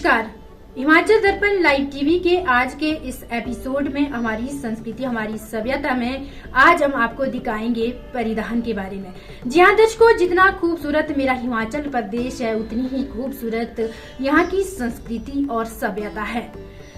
नमस्कार। हिमाचल दर्पण live TV के आज के इस एपिसोड में हमारी संस्कृति हमारी सभ्यता में आज हम आपको दिखाएंगे परिधान के बारे में। जी हाँ दर्शकों, जितना खूबसूरत मेरा हिमाचल प्रदेश है उतनी ही खूबसूरत यहाँ की संस्कृति और सभ्यता है।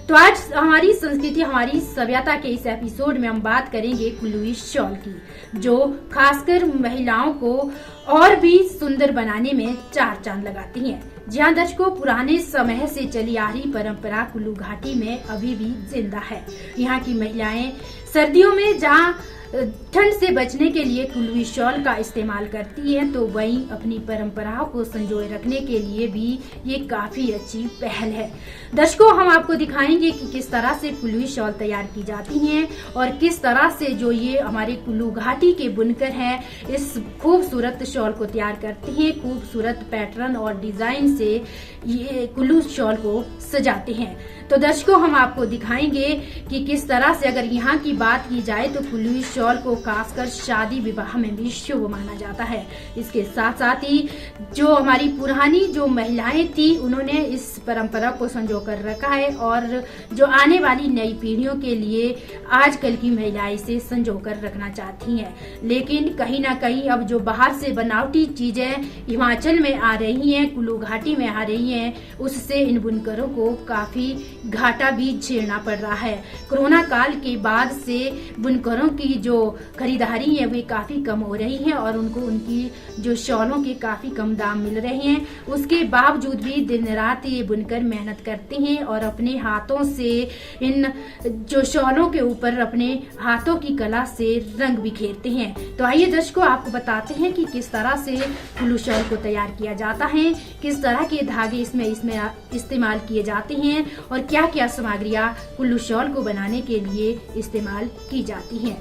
तो आज हमारी संस्कृति हमारी सभ्यता के इस एपिसोड में हम बात करेंगे कुल्लूवी शॉल की, जो खासकर महिलाओं को और भी सुंदर बनाने में चार चांद लगाती हैं। जी हाँ दर्शकों, पुराने समय से चली आ रही परंपरा कुल्लू घाटी में अभी भी जिंदा है। यहाँ की महिलाएं सर्दियों में जहाँ ठंड से बचने के लिए कुल्लूवी शॉल का इस्तेमाल करती है, तो वहीं अपनी परंपराओं को संजोए रखने के लिए भी ये काफी अच्छी पहल है। दर्शकों, हम आपको दिखाएंगे कि किस तरह से कुल्लूवी शॉल तैयार की जाती हैं और किस तरह से जो ये हमारे कुल्लू घाटी के बुनकर हैं इस खूबसूरत शॉल को तैयार करते हैं। खूबसूरत पैटर्न और डिजाइन से ये कुल्लू शॉल को सजाते हैं। तो दर्शकों, हम आपको दिखाएंगे कि किस तरह से अगर यहाँ की बात की जाए तो कुल्लूवी शॉल को खासकर शादी विवाह में भी शुभ माना जाता है। इसके साथ साथ ही जो हमारी पुरानी जो महिलाएं थी उन्होंने इस परंपरा को संजो कर रखा है और जो आने वाली नई पीढ़ियों के लिए आजकल की महिलाएं इसे संजो कर रखना चाहती हैं। लेकिन कहीं ना कहीं अब जो बाहर से बनावटी चीजें हिमाचल में आ रही हैं, कुल्लू घाटी में आ रही हैं, उससे इन बुनकरों को काफी घाटा भी झेलना पड़ रहा है। कोरोना काल के बाद से बुनकरों की जो खरीदारी है वे काफी कम हो रही है और उनको उनकी जो शॉलों के काफी कम दाम मिल रहे हैं। उसके बावजूद भी दिन रात ये बुनकर मेहनत करते हैं और अपने हाथों से इन जो शॉलों के ऊपर अपने हाथों की कला से रंग बिखेरते हैं। तो आइए दर्शकों, आपको बताते हैं कि किस तरह से कुल्लू शॉल को तैयार किया जाता है, किस तरह के धागे इसमें इस्तेमाल किए जाते हैं और क्या क्या सामग्रियां कुल्लू शॉल को बनाने के लिए इस्तेमाल की जाती हैं।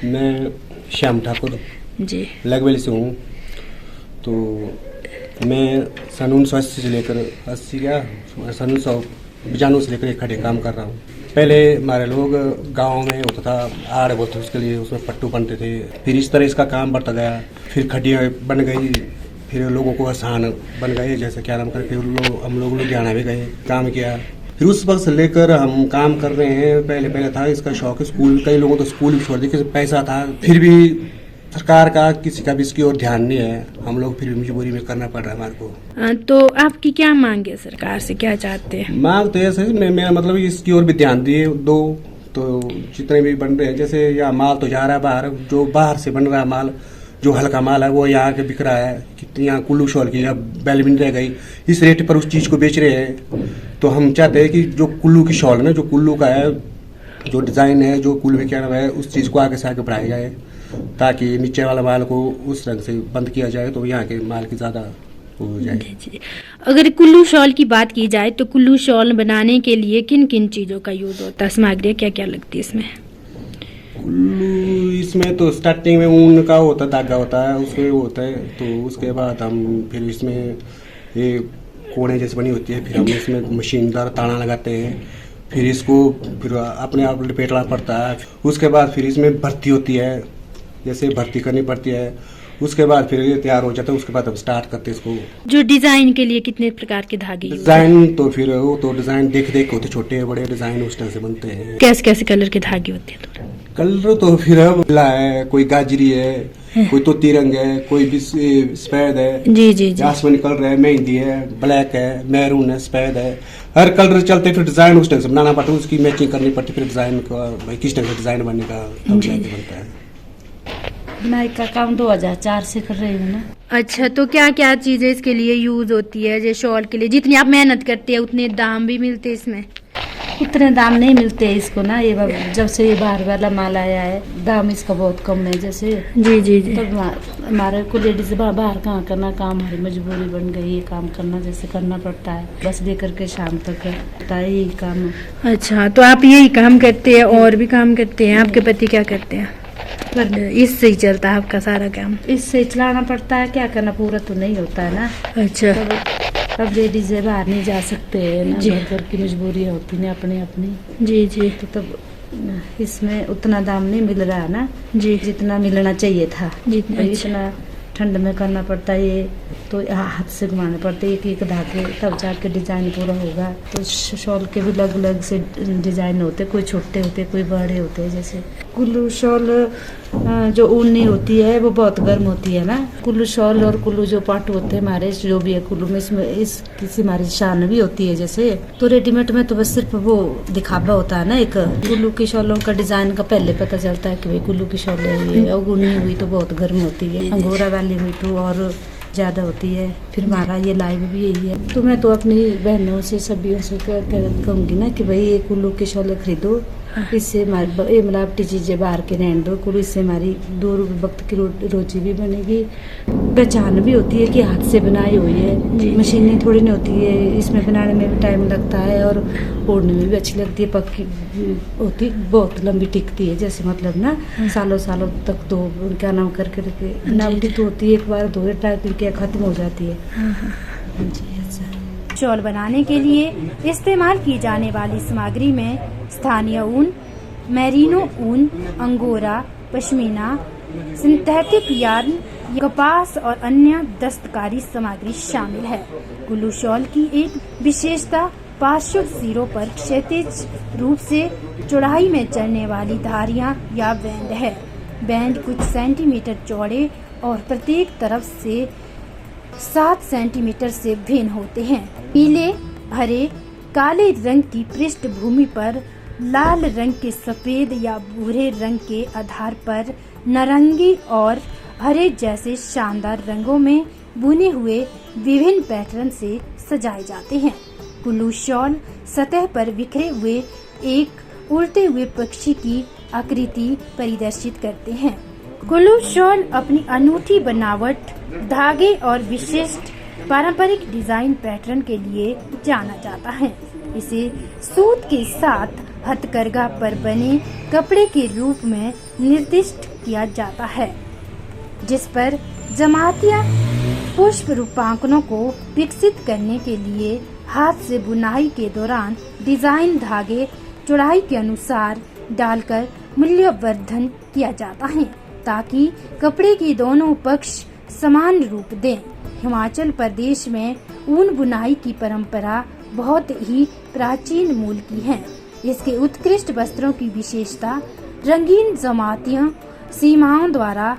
मैं श्याम ठाकुर जी लगवेल से हूँ। तो मैं सन 1980 से लेकर 1995 से लेकर एक खड़े काम कर रहा हूँ। पहले हमारे लोग गांव में होता था आड़ बोलते उसके लिए, उसमें पट्टू बनते थे। फिर इस तरह इसका काम बढ़ता गया, फिर खटियाँ बन गई, फिर लोगों को आसान बन गए, जैसे क्या नाम कर, फिर हम लोग लुधियाना भी गए, काम किया। फिर उस वक्त से लेकर हम काम कर रहे हैं। पहले था इसका शौक, स्कूल कई लोगों तो स्कूल भी छोड़ दिए, पैसा था, फिर भी सरकार का किसी का भी इसकी ओर ध्यान नहीं है। हम लोग फिर भी मजबूरी में करना पड़ रहा है हमारे को। तो आपकी क्या मांग है, सरकार से क्या चाहते हैं? मांग तो ऐसे मैं मतलब इसकी ओर भी ध्यान दिए दो, तो जितने भी बन रहे हैं, जैसे यहाँ माल तो जा रहा है बाहर, जो बाहर से बन रहा है माल, जो हल्का माल है वो यहाँ के बिक रहा है। कितनी यहाँ कुल्लू शॉल की अब बैल भी नहीं रह गई, इस रेट पर उस चीज़ को बेच रहे हैं। तो हम चाहते हैं कि जो कुल्लू की शॉल है ना, जो कुल्लू का है, जो डिज़ाइन है, जो कुल्लू में क्या नाम है, उस चीज़ को आगे से आगे बढ़ाया जाए, ताकि नीचे वाला माल को उस रंग से बंद किया जाए, तो यहाँ के माल की ज़्यादा हो जाए। जी। अगर कुल्लू शॉल की बात की जाए तो कुल्लू शॉल बनाने के लिए किन किन चीज़ों का यूज़ होता है, सामग्री क्या क्या लगती है इसमें? कुल्लू इसमें तो स्टार्टिंग में ऊन का होता है, धागा होता है, उसमें वो होता है। तो उसके बाद हम फिर इसमें ये कोने जैसी बनी होती है, फिर हम इसमें मशीन द्वारा ताना लगाते हैं, फिर इसको फिर अपने आप लपेटना पड़ता है। उसके बाद फिर इसमें भर्ती होती है, जैसे भर्ती करनी पड़ती है। उसके बाद फिर ये तैयार हो जाता है, उसके बाद हम स्टार्ट करते हैं इसको। जो डिजाइन के लिए कितने प्रकार के धागे use डिजाइन तो फिर वो तो डिजाइन देख देख होते, छोटे बड़े डिजाइन उस तरह से बनते हैं। कैसे कैसे कलर के धागे होते हैं? कलर तो फिर अब पीला है, कोई गाजरी है, कोई तोती रंग है, कोई भी सफेद है, जी आसमानी कलर है, मेहंदी है, ब्लैक है, मैरून है, सफेद है, हर कलर चलते। फिर डिजाइन उस तरह से बनाना पड़ता है, उसकी मैचिंग करनी पड़ती है। फिर डिजाइन का भाई किस तरह से डिजाइन बनने का बनता है। बुनाई का काम 2004 से कर रही हूँ ना। अच्छा, तो क्या क्या चीजें इसके लिए यूज होती है? जैसे शॉल के लिए जितनी आप मेहनत करते हैं उतने दाम भी मिलते हैं इसमें? उतने दाम नहीं मिलते इसको ना, ये जब से ये बाहर वाला माल आया है दाम इसका बहुत कम है। जैसे जी तब हमारे को लेडीज बाहर कहाँ करना काम, हमारी मजबूरी बन गई ये काम करना, जैसे करना पड़ता है, बस लेकर के शाम तक होता है यही काम। अच्छा, तो आप यही काम करते हैं और भी काम करते हैं? आपके पति क्या करते हैं? इससे ही चलता है आपका सारा काम? इससे चलाना पड़ता है, क्या करना, पूरा तो नहीं होता है ना। अच्छा, अब लेडीज बाहर नहीं जा सकते है ना, घर की मजबूरी होती है अपनी अपनी। जी तो तब इसमें उतना दाम नहीं मिल रहा है ना जी, जितना मिलना चाहिए था। जितना इतना ठंड में करना पड़ता है ये, तो हाथ से घुमाने पड़ते एक एक धागे, तब जाके डिजाइन पूरा होगा। तो शॉल के भी अलग अलग से डिजाइन होते, कोई छोटे होते कोई बड़े होते। जैसे कुल्लू शॉल जो ऊनी होती है वो बहुत गर्म होती है ना। कुल्लू शॉल और कुल्लू जो पाट होते हैं हमारे, जो भी है कुल्लू में, इसमें इस किसी हमारी शान भी होती है। जैसे तो रेडीमेड में तो बस सिर्फ वो दिखावा होता है ना। एक कुल्लू की शॉलों का डिजाइन का पहले पता चलता है कि भाई कुल्लू की शॉल है, और ऊनी हुई तो बहुत गर्म होती है, अंगोरा वाली हुई तो और ज्यादा होती है। फिर हमारा ये लाइव भी यही है। तो मैं तो अपनी बहनों से सभी से कहूँगी ना कि भाई ये कुल्लू की शॉल खरीदो, इससे मिलावटी चीजें बाहर के रहने दो। कुल्लू इससे हमारी 2 वक्त की रोजी भी बनेगी, पहचान भी होती है कि हाथ से बनाई हुई है, मशीनें थोड़ी नहीं होती है। इसमें बनाने में भी टाइम लगता है और ओढ़ने में भी अच्छी लगती है, पक्की होती, बहुत लंबी टिकती है। जैसे मतलब ना सालों सालों तक दो क्या नाम करके बनावटी तो होती है, एक बार धोए टाइप के खत्म हो जाती है। जी अच्छा। शॉल बनाने के लिए इस्तेमाल की जाने वाली सामग्री में स्थानीय ऊन, मेरिनो ऊन, अंगोरा, पश्मीना, सिंथेटिक यार्न, कपास और अन्य दस्तकारी सामग्री शामिल है। कुल्लू शॉल की एक विशेषता पार्श्व सिरों पर क्षैतिज रूप से चौड़ाई में चलने वाली धारियां या बैंड है। बैंड कुछ सेंटीमीटर चौड़े और प्रत्येक तरफ से 7 सेंटीमीटर से भिन्न होते हैं। पीले, हरे, काले रंग की पृष्ठभूमि पर लाल रंग के सफेद या भूरे रंग के आधार पर नारंगी और हरे जैसे शानदार रंगों में बुने हुए विभिन्न पैटर्न से सजाए जाते हैं। कुल्लू शॉल सतह पर बिखरे हुए एक उड़ते हुए पक्षी की आकृति प्रदर्शित करते हैं। कुल्लू शॉल अपनी अनूठी बनावट, धागे और विशिष्ट पारंपरिक डिजाइन पैटर्न के लिए जाना जाता है। इसे सूत के साथ हथकरघा पर बने कपड़े के रूप में निर्दिष्ट किया जाता है, जिस पर जमातिया पुष्प रूपांकनों को विकसित करने के लिए हाथ से बुनाई के दौरान डिजाइन धागे चौड़ाई के अनुसार डालकर मूल्यवर्धन किया जाता है, ताकि कपड़े के दोनों पक्ष समान रूप दें। हिमाचल प्रदेश में ऊन बुनाई की परंपरा बहुत ही प्राचीन मूल की है। इसके उत्कृष्ट वस्त्रों की विशेषता रंगीन जमातियां सीमाओं द्वारा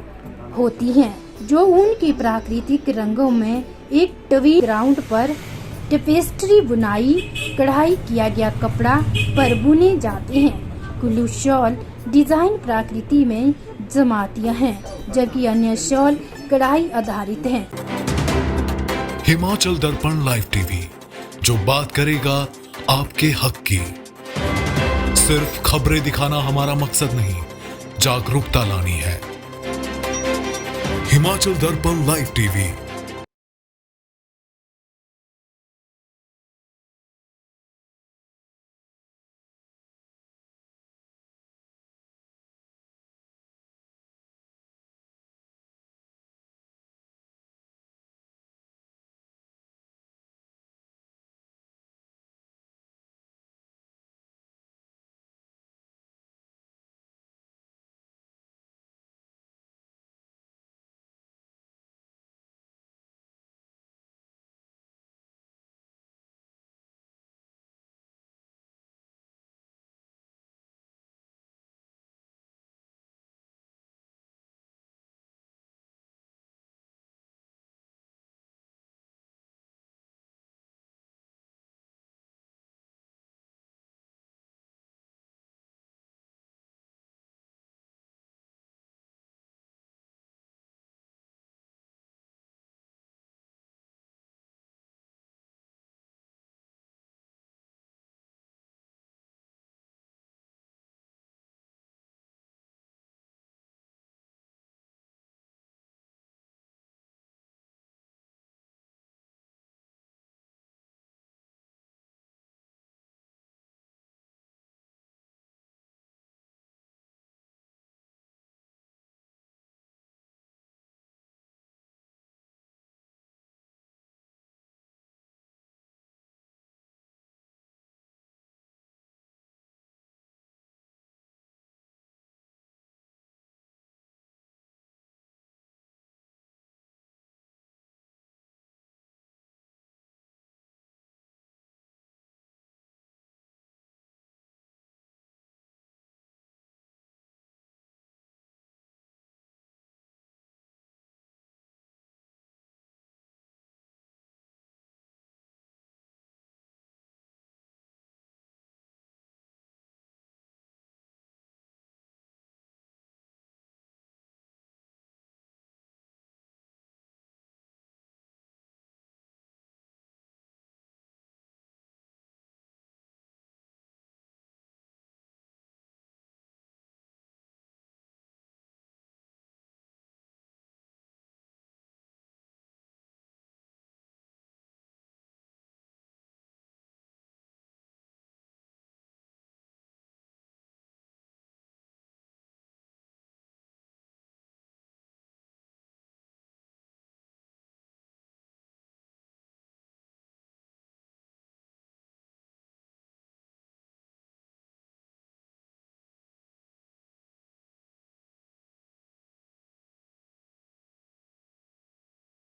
होती हैं, जो ऊन के प्राकृतिक रंगों में एक टवी ग्राउंड पर टेपेस्ट्री बुनाई कढ़ाई किया गया कपड़ा पर बुने जाते हैं। कुल्लू शॉल डिजाइन प्रकृति में जमातियां हैं, जबकि अन्य शॉल कढ़ाई आधारित हैं। हिमाचल दर्पण लाइव टीवी, जो बात करेगा आपके हक की। सिर्फ खबरें दिखाना हमारा मकसद नहीं, जागरूकता लानी है। हिमाचल दर्पण लाइव टीवी